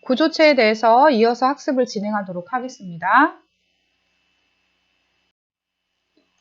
구조체에 대해서 이어서 학습을 진행하도록 하겠습니다.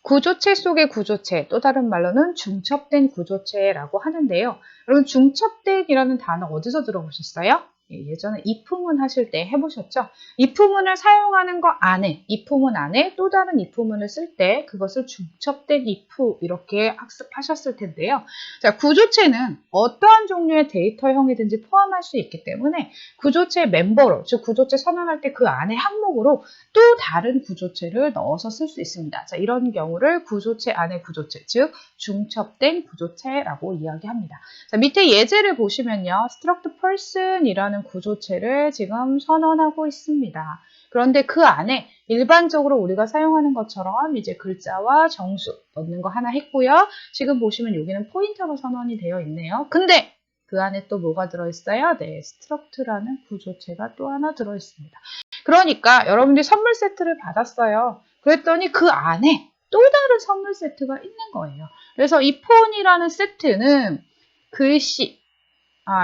구조체 속의 구조체, 또 다른 말로는 중첩된 구조체라고 하는데요. 여러분 중첩된이라는 단어 어디서 들어보셨어요? 예전에 if문 하실 때 해보셨죠? if문을 사용하는 거 안에, if문 안에 또 다른 if문을 쓸 때 그것을 중첩된 if 이렇게 학습하셨을 텐데요. 자, 구조체는 어떠한 종류의 데이터형이든지 포함할 수 있기 때문에 구조체 멤버로, 즉 구조체 선언할 때 그 안에 항목으로 또 다른 구조체를 넣어서 쓸 수 있습니다. 자, 이런 경우를 구조체 안에 구조체, 즉 중첩된 구조체라고 이야기합니다. 자, 밑에 예제를 보시면요. struct person이라는 구조체를 지금 선언하고 있습니다. 그런데 그 안에 일반적으로 우리가 사용하는 것처럼 이제 글자와 정수 넣는 거 하나 했고요. 지금 보시면 여기는 포인터로 선언이 되어 있네요. 근데 그 안에 또 뭐가 들어있어요? 네, struct라는 구조체가 또 하나 들어있습니다. 그러니까 여러분들이 선물 세트를 받았어요. 그랬더니 그 안에 또 다른 선물 세트가 있는 거예요. 그래서 이 폰이라는 세트는 글씨,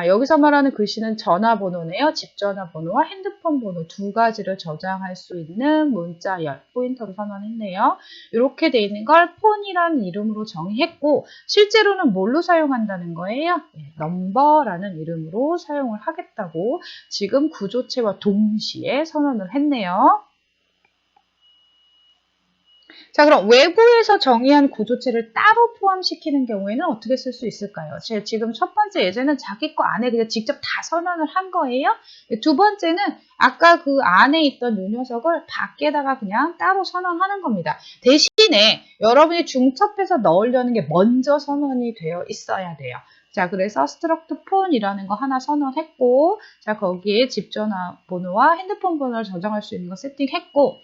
여기서 말하는 글씨는 전화번호네요. 집전화번호와 핸드폰 번호 두 가지를 저장할 수 있는 문자열, 포인터로 선언했네요. 이렇게 돼 있는 걸 폰이라는 이름으로 정의했고 실제로는 뭘로 사용한다는 거예요? 넘버라는 이름으로 사용을 하겠다고 지금 구조체와 동시에 선언을 했네요. 자, 그럼 외부에서 정의한 구조체를 따로 포함시키는 경우에는 어떻게 쓸 수 있을까요? 제가 지금 첫 번째 예제는 자기 거 안에 그냥 직접 다 선언을 한 거예요. 두 번째는 아까 그 안에 있던 요 녀석을 밖에다가 그냥 따로 선언하는 겁니다. 대신에 여러분이 중첩해서 넣으려는 게 먼저 선언이 되어 있어야 돼요. 자, 그래서 struct phone이라는 거 하나 선언했고, 자, 거기에 집 전화번호와 핸드폰 번호를 저장할 수 있는 거 세팅했고,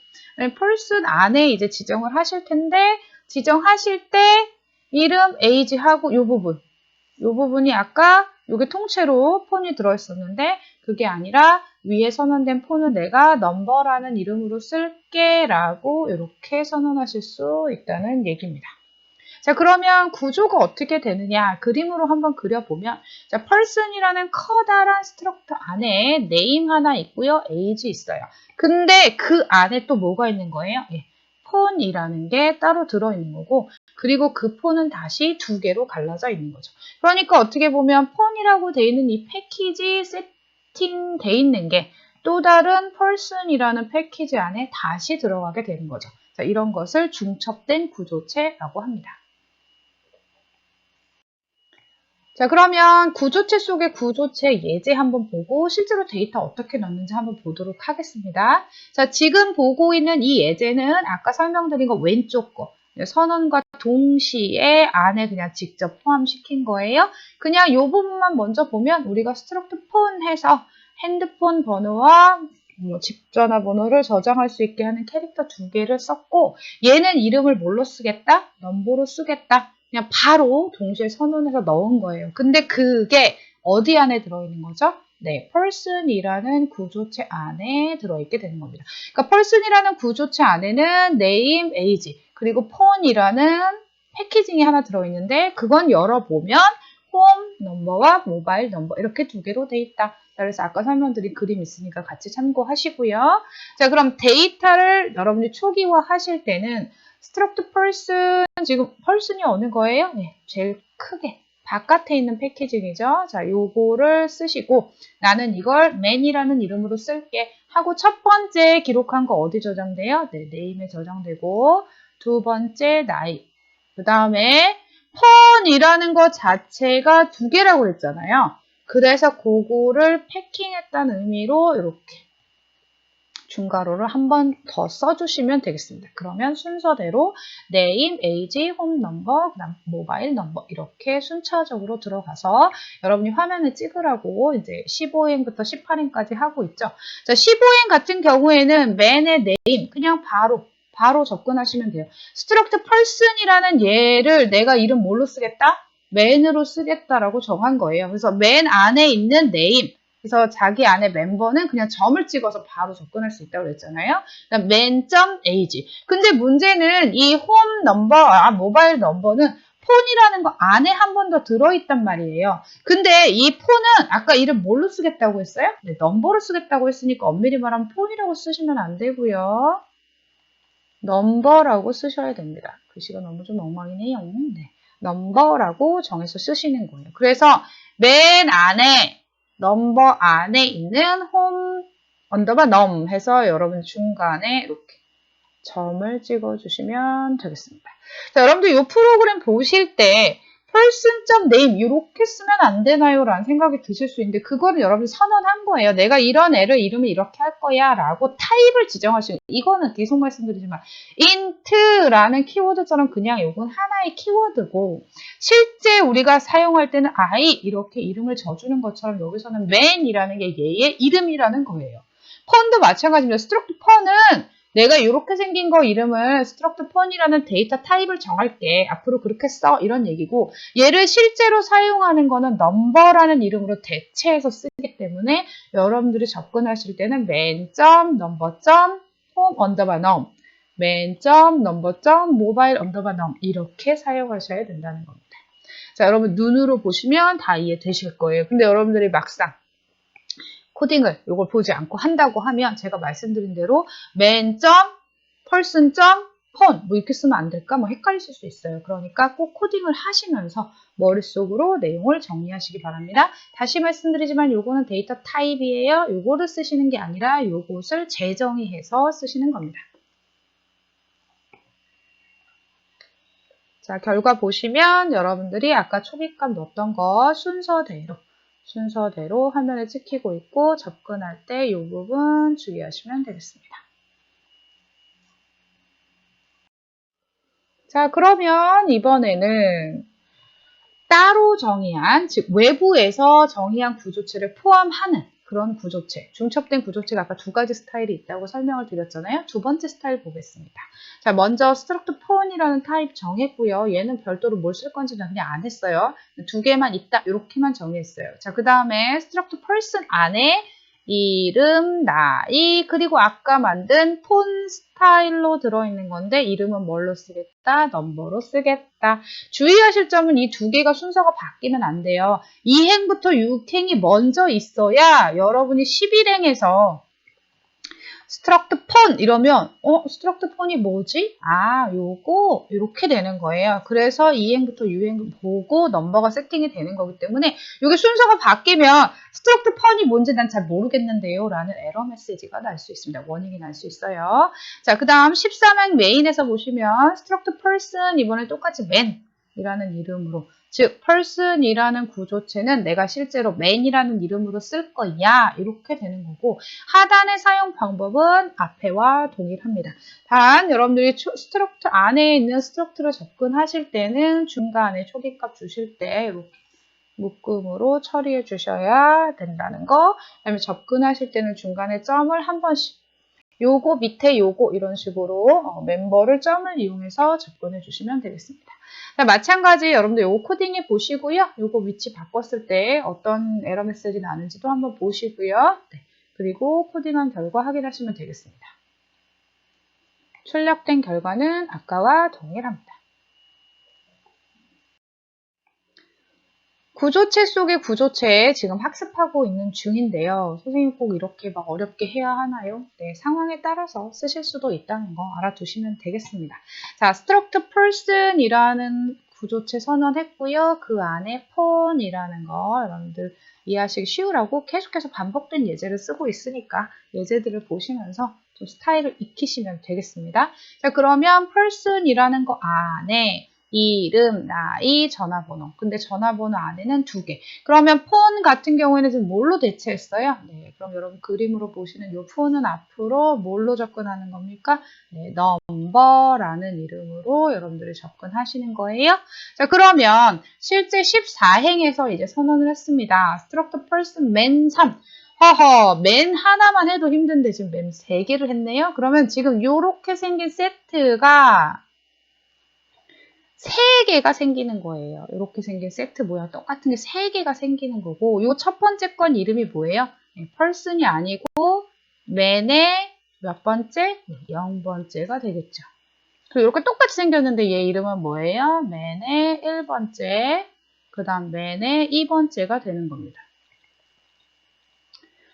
person 안에 이제 지정을 하실 텐데, 지정하실 때 이름, age 하고 요 부분이 아까 요게 통째로 폰이 들어있었는데, 그게 아니라 위에 선언된 폰은 내가 넘버라는 이름으로 쓸게 라고 이렇게 선언하실 수 있다는 얘기입니다. 자, 그러면 구조가 어떻게 되느냐 그림으로 한번 그려보면 자, person이라는 커다란 스트럭처 안에 name 하나 있고요. age 있어요. 근데 그 안에 또 뭐가 있는 거예요? 폰이라는 게 따로 들어있는 거고 그리고 그 폰은 다시 두 개로 갈라져 있는 거죠. 그러니까 어떻게 보면 폰이라고 돼 있는 이 패키지 세팅돼 있는 게 또 다른 person이라는 패키지 안에 다시 들어가게 되는 거죠. 자, 이런 것을 중첩된 구조체라고 합니다. 자, 그러면 구조체 속의 구조체 예제 한번 보고 실제로 데이터 어떻게 넣는지 한번 보도록 하겠습니다. 자, 지금 보고 있는 이 예제는 아까 설명드린 거 왼쪽 거 선언과 동시에 안에 그냥 직접 포함시킨 거예요. 그냥 이 부분만 먼저 보면 우리가 struct phone 해서 핸드폰 번호와 집 전화번호를 저장할 수 있게 하는 캐릭터 두 개를 썼고 얘는 이름을 뭘로 쓰겠다? 넘버로 쓰겠다. 그냥 바로 동시에 선언해서 넣은 거예요. 근데 그게 어디 안에 들어있는 거죠? 네, person이라는 구조체 안에 들어있게 되는 겁니다. 그러니까 person이라는 구조체 안에는 name, age, 그리고 phone이라는 패키징이 하나 들어있는데 그건 열어보면 홈 넘버와 모바일 넘버 이렇게 두 개로 돼 있다. 그래서 아까 설명드린 그림 있으니까 같이 참고하시고요. 자, 그럼 데이터를 여러분이 초기화 하실 때는 struct person, 지금 person이 어느 거예요? 네, 제일 크게 바깥에 있는 패키징이죠. 자, 요거를 쓰시고 나는 이걸 man이라는 이름으로 쓸게 하고 첫 번째 기록한 거 어디 저장돼요? 네, name에 저장되고 두 번째 나이, 그 다음에 폰이라는 것 자체가 두 개라고 했잖아요. 그래서 그거를 패킹했다는 의미로 이렇게 중괄호를 한 번 더 써주시면 되겠습니다. 그러면 순서대로 name, age, home number, 그다음 모바일 넘버 이렇게 순차적으로 들어가서 여러분이 화면을 찍으라고 이제 15행부터 18행까지 하고 있죠. 자, 15행 같은 경우에는 man의 name 그냥 바로 접근하시면 돼요. struct person이라는 얘를 내가 이름 뭘로 쓰겠다? man으로 쓰겠다라고 정한 거예요. 그래서 man 안에 있는 name 그래서 자기 안에 멤버는 그냥 점을 찍어서 바로 접근할 수 있다고 그랬잖아요. man.age. 근데 문제는 이 홈 넘버, 모바일 넘버는 폰이라는 거 안에 한 번 더 들어있단 말이에요. 근데 이 폰은 아까 이름 뭘로 쓰겠다고 했어요? 네, 넘버로 쓰겠다고 했으니까 엄밀히 말하면 폰이라고 쓰시면 안 되고요. 넘버라고 쓰셔야 됩니다. 글씨가 너무 좀 엉망이네요. 네. 넘버라고 정해서 쓰시는 거예요. 그래서 맨 안에 넘버 안에 있는 홈 언더바 넘 해서 여러분 중간에 이렇게 점을 찍어주시면 되겠습니다. 자, 여러분들 이 프로그램 보실 때 person.name 이렇게 쓰면 안 되나요? 라는 생각이 드실 수 있는데 그거는 여러분이 선언한 거예요. 내가 이런 애를 이름을 이렇게 할 거야 라고 타입을 지정하시는 이거는 계속 말씀드리지만 int라는 키워드처럼 그냥 이건 하나의 키워드고 실제 우리가 사용할 때는 I 이렇게 이름을 져주는 것처럼 여기서는 man이라는 게 얘의 이름이라는 거예요. 폰도 마찬가지입니다. 스트럭트 폰은 내가 이렇게 생긴 거 이름을 struct 폰이라는 데이터 타입을 정할게. 앞으로 그렇게 써. 이런 얘기고 얘를 실제로 사용하는 거는 number라는 이름으로 대체해서 쓰기 때문에 여러분들이 접근하실 때는 main.number.home_num main.number.mobile_num 이렇게 사용하셔야 된다는 겁니다. 자, 여러분 눈으로 보시면 다 이해되실 거예요. 근데 여러분들이 막상 코딩을 이걸 보지 않고 한다고 하면 제가 말씀드린 대로 man.person.phone 뭐 이렇게 쓰면 안 될까? 뭐 헷갈리실 수 있어요. 그러니까 꼭 코딩을 하시면서 머릿속으로 내용을 정리하시기 바랍니다. 다시 말씀드리지만 요거는 데이터 타입이에요. 요거를 쓰시는 게 아니라 요것을 재정의해서 쓰시는 겁니다. 자, 결과 보시면 여러분들이 아까 초기값 넣었던 거 순서대로 화면에 찍히고 있고 접근할 때 이 부분 주의하시면 되겠습니다. 자, 그러면 이번에는 따로 정의한, 즉 외부에서 정의한 구조체를 포함하는 그런 구조체, 중첩된 구조체가 아까 두 가지 스타일이 있다고 설명을 드렸잖아요. 두 번째 스타일 보겠습니다. 자, 먼저 struct 폰이라는 타입 정했고요. 얘는 별도로 뭘 쓸 건지는 그냥 안 했어요. 두 개만 있다 이렇게만 정했어요. 자, 그 다음에 struct person 안에 이름, 나이, 그리고 아까 만든 폰 스타일로 들어있는 건데 이름은 뭘로 쓰겠다? 넘버로 쓰겠다. 주의하실 점은 이 두 개가 순서가 바뀌면 안 돼요. 2행부터 6행이 먼저 있어야 여러분이 11행에서 struct 폰 이러면 struct 폰이 뭐지? 아, 요거 이렇게 되는 거예요. 그래서 2행부터 6행 보고 넘버가 세팅이 되는 거기 때문에 이게 순서가 바뀌면 struct 폰이 뭔지 난 잘 모르겠는데요 라는 에러 메시지가 날 수 있습니다. 워닝이 날 수 있어요. 자, 그 다음 13행 메인에서 보시면 struct person 이번에 똑같이 man 이라는 이름으로 즉 person이라는 구조체는 내가 실제로 man이라는 이름으로 쓸 거야 이렇게 되는 거고 하단의 사용 방법은 앞에와 동일합니다. 단 여러분들이 스트럭트 안에 있는 스트럭트를 접근하실 때는 중간에 초기값 주실 때 이렇게 묶음으로 처리해 주셔야 된다는 거. 그다음에 접근하실 때는 중간에 점을 한 번씩 요거 밑에 요거 이런 식으로 멤버를 점을 이용해서 접근해 주시면 되겠습니다. 자, 마찬가지 여러분들 요거 코딩해 보시고요. 요거 위치 바꿨을 때 어떤 에러 메시지 나는지도 한번 보시고요. 네. 그리고 코딩한 결과 확인하시면 되겠습니다. 출력된 결과는 아까와 동일합니다. 구조체 속의 구조체 지금 학습하고 있는 중인데요. 선생님 꼭 이렇게 막 어렵게 해야 하나요? 네, 상황에 따라서 쓰실 수도 있다는 거 알아두시면 되겠습니다. 자, struct person이라는 구조체 선언했고요. 그 안에 폰이라는 거 여러분들 이해하시기 쉬우라고 계속해서 반복된 예제를 쓰고 있으니까 예제들을 보시면서 좀 스타일을 익히시면 되겠습니다. 자, 그러면 person이라는 거 안에 이름, 나이, 전화번호. 근데 전화번호 안에는 두 개. 그러면 폰 같은 경우에는 지금 뭘로 대체했어요? 네, 그럼 여러분 그림으로 보시는 이 폰은 앞으로 뭘로 접근하는 겁니까? 네, 넘버라는 이름으로 여러분들이 접근하시는 거예요. 자, 그러면 실제 14행에서 이제 선언을 했습니다. struct person man 3. 허허, 맨 하나만 해도 힘든데 지금 맨 3개를 했네요. 그러면 지금 이렇게 생긴 세트가 3개가 생기는 거예요. 이렇게 생긴 세트 모양 똑같은 게 3개가 생기는 거고 이 첫 번째 건 이름이 뭐예요? 네, person이 아니고 man의 몇 번째? 네, 0번째가 되겠죠. 그리고 이렇게 똑같이 생겼는데 얘 이름은 뭐예요? 맨의 1번째, 그 다음 맨의 2번째가 되는 겁니다.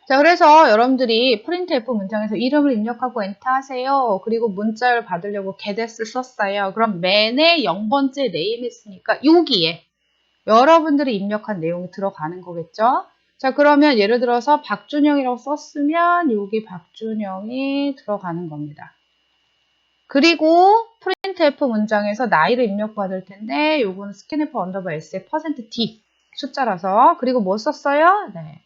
자, 그래서 여러분들이 프린트F 문장에서 이름을 입력하고 엔터 하세요. 그리고 문자를 받으려고 getS 썼어요. 그럼 맨의 0번째 네임 했으니까 여기에 여러분들이 입력한 내용이 들어가는 거겠죠? 자, 그러면 예를 들어서 박준영이라고 썼으면 여기 박준영이 들어가는 겁니다. 그리고 printf 문장에서 나이를 입력받을 텐데 요거는 scanf 언더바 s의 %d 숫자라서 그리고 뭐 썼어요? 네.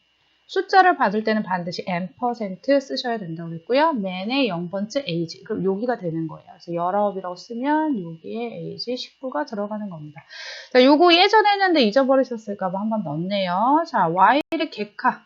숫자를 받을 때는 반드시 %, 쓰셔야 된다고 했고요. 맨의 0번째 age. 그럼 여기가 되는 거예요. 그래서 19이라고 쓰면 여기에 age 19가 들어가는 겁니다. 자, 요거 예전에 했는데 잊어버리셨을까봐 한번 넣었네요. 자, while의 객하.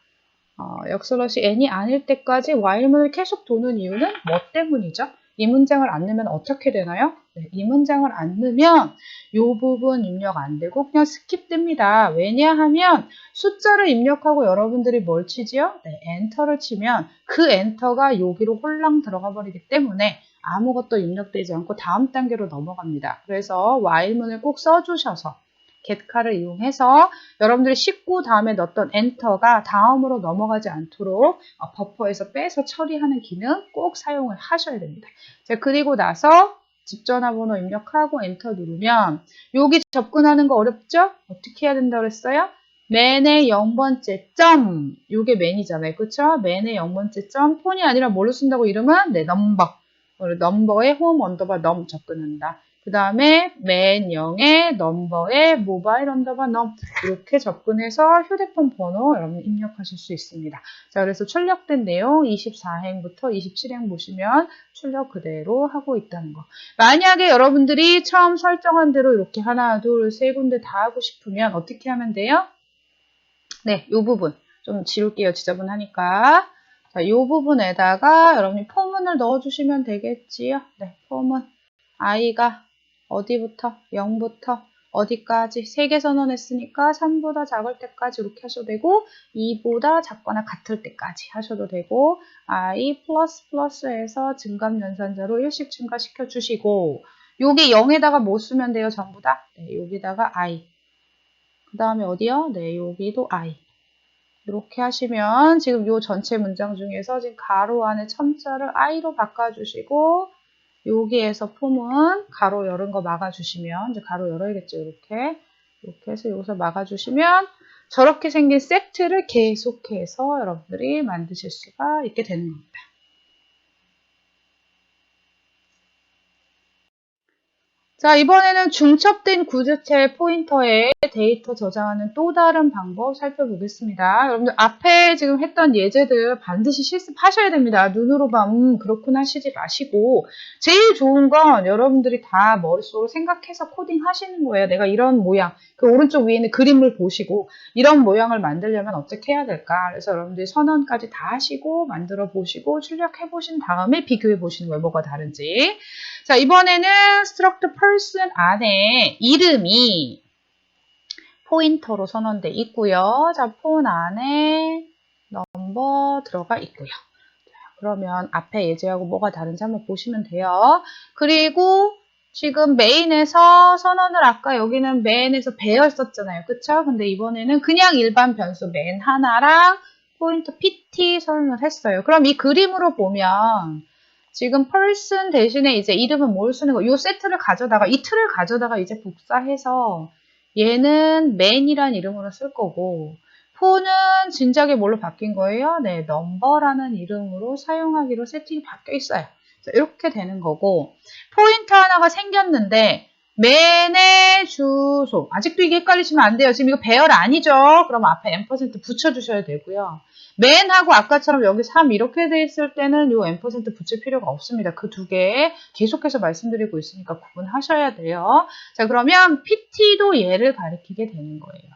역슬러시 n이 아닐 때까지 while문을 계속 도는 이유는 뭐 때문이죠? 이 문장을 안 넣으면 어떻게 되나요? 네, 이 문장을 안 넣으면 이 부분 입력 안 되고 그냥 스킵됩니다. 왜냐하면 숫자를 입력하고 여러분들이 뭘 치지요? 네, 엔터를 치면 그 엔터가 여기로 홀랑 들어가 버리기 때문에 아무것도 입력되지 않고 다음 단계로 넘어갑니다. 그래서 while문을 꼭 써주셔서 get카를 이용해서 여러분들이 19 다음에 넣었던 엔터가 다음으로 넘어가지 않도록 버퍼에서 빼서 처리하는 기능 꼭 사용을 하셔야 됩니다. 자, 그리고 나서 집 전화번호 입력하고 엔터 누르면 여기 접근하는 거 어렵죠? 어떻게 해야 된다고 그랬어요? 맨의 0번째 점 요게 맨이잖아요. 그쵸? 맨의 0번째 점 폰이 아니라 뭘로 쓴다고 이름은? 네, 넘버. 넘버에 홈 언더바 넘 접근한다. 그 다음에 맨 0에 넘버에 모바일 언더바 넘 이렇게 접근해서 휴대폰 번호 여러분 입력하실 수 있습니다. 자, 그래서 출력된 내용 24행부터 27행 보시면 출력 그대로 하고 있다는 거. 만약에 여러분들이 처음 설정한 대로 이렇게 하나, 둘, 세 군데 다 하고 싶으면 어떻게 하면 돼요? 네, 이 부분 좀 지울게요. 지저분하니까. 자, 이 부분에다가 여러분이 포문을 넣어주시면 되겠지요. 네, 포문. i가 어디부터? 0부터 어디까지? 3개 선언했으니까 3보다 작을 때까지 이렇게 하셔도 되고 2보다 작거나 같을 때까지 하셔도 되고 i 플러스에서 증감 연산자로 일씩 증가시켜 주시고 여기 0에다가 뭐 쓰면 돼요? 전부 다? 네, 여기다가 i 그 다음에 어디요? 네, 여기도 i 이렇게 하시면 지금 요 전체 문장 중에서 지금 가로 안에 첨자를 i로 바꿔주시고 여기에서 폼은 가로 열은 거 막아주시면 이제 가로 열어야겠죠. 이렇게 해서 여기서 막아주시면 저렇게 생긴 세트를 계속해서 여러분들이 만드실 수가 있게 되는 겁니다. 자, 이번에는 중첩된 구조체 포인터에 데이터 저장하는 또 다른 방법 살펴보겠습니다. 여러분들 앞에 지금 했던 예제들 반드시 실습하셔야 됩니다. 눈으로 봐, 그렇구나 하시지 마시고 제일 좋은 건 여러분들이 다 머릿속으로 생각해서 코딩 하시는 거예요. 내가 이런 모양, 그 오른쪽 위에 있는 그림을 보시고 이런 모양을 만들려면 어떻게 해야 될까? 그래서 여러분들이 선언까지 다 하시고 만들어 보시고 출력해 보신 다음에 비교해 보시는 거예요. 뭐가 다른지. 자, 이번에는 struct person 안에 이름이 포인터로 선언돼 있고요. 자, 폰 안에 넘버 들어가 있고요. 자, 그러면 앞에 예제하고 뭐가 다른지 한번 보시면 돼요. 그리고 지금 메인에서 선언을 아까 여기는 맨에서 배열 썼잖아요. 그쵸? 근데 이번에는 그냥 일반 변수 맨 하나랑 포인터 pt 선언을 했어요. 그럼 이 그림으로 보면 지금 person 대신에 이제 이름은 뭘 쓰는 거? 요 세트를 가져다가 이 틀을 가져다가 이제 복사해서 얘는 man이란 이름으로 쓸 거고 폰은 진작에 뭘로 바뀐 거예요? 네, 넘버라는 이름으로 사용하기로 세팅이 바뀌어 있어요. 이렇게 되는 거고 포인터 하나가 생겼는데 man의 주소 아직도 이게 헷갈리시면 안 돼요. 지금 이거 배열 아니죠? 그럼 앞에 n% 붙여주셔야 되고요. 맨하고 아까처럼 여기 3 이렇게 돼 있을 때는 요 n% 붙일 필요가 없습니다. 그 두 개 계속해서 말씀드리고 있으니까 구분하셔야 돼요. 자, 그러면 PT도 얘를 가리키게 되는 거예요.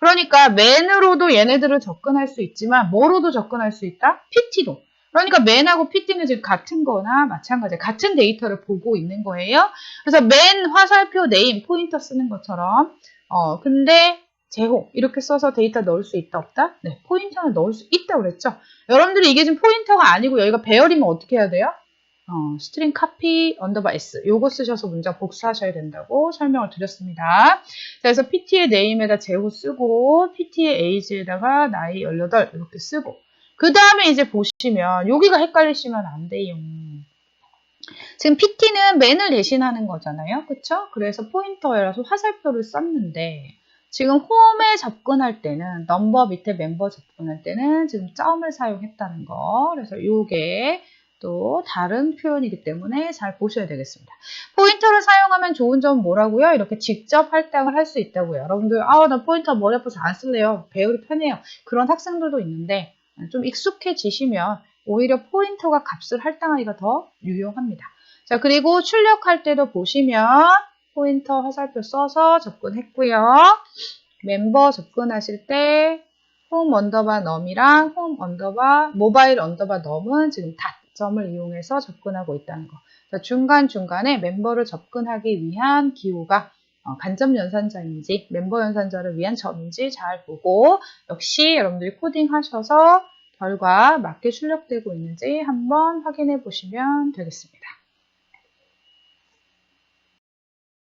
그러니까 맨으로도 얘네들을 접근할 수 있지만 뭐로도 접근할 수 있다? PT도. 그러니까 맨하고 PT는 지금 같은 거나 마찬가지예요. 같은 데이터를 보고 있는 거예요. 그래서 맨 화살표 네임 포인터 쓰는 것처럼 근데 제호 이렇게 써서 데이터 넣을 수 있다 없다? 네, 포인터는 넣을 수 있다고 그랬죠. 여러분들이 이게 지금 포인터가 아니고 여기가 배열이면 어떻게 해야 돼요? string copy underbar s 요거 쓰셔서 문장 복사하셔야 된다고 설명을 드렸습니다. 자, 그래서 PT의 name에다 제호 쓰고 PT의 age에다가 나이 18 이렇게 쓰고 그 다음에 이제 보시면 여기가 헷갈리시면 안 돼요. 지금 PT는 man을 대신하는 거잖아요. 그쵸? 그래서 포인터라서 화살표를 썼는데 지금 홈에 접근할 때는 넘버 밑에 멤버 접근할 때는 지금 점을 사용했다는 거. 그래서 이게 또 다른 표현이기 때문에 잘 보셔야 되겠습니다. 포인터를 사용하면 좋은 점은 뭐라고요? 이렇게 직접 할당을 할 수 있다고요. 여러분들 나 포인터 머리 아파서 안 쓸래요. 배우기 편해요. 그런 학생들도 있는데 좀 익숙해지시면 오히려 포인터가 값을 할당하기가 더 유용합니다. 자, 그리고 출력할 때도 보시면 포인터 화살표 써서 접근했고요. 멤버 접근하실 때 홈 언더바 넘이랑 홈 언더바 모바일 언더바 넘은 지금 닷점을 이용해서 접근하고 있다는 거. 자, 중간중간에 멤버를 접근하기 위한 기호가 간접 연산자인지 멤버 연산자를 위한 점인지 잘 보고 역시 여러분들이 코딩하셔서 결과 맞게 출력되고 있는지 한번 확인해 보시면 되겠습니다.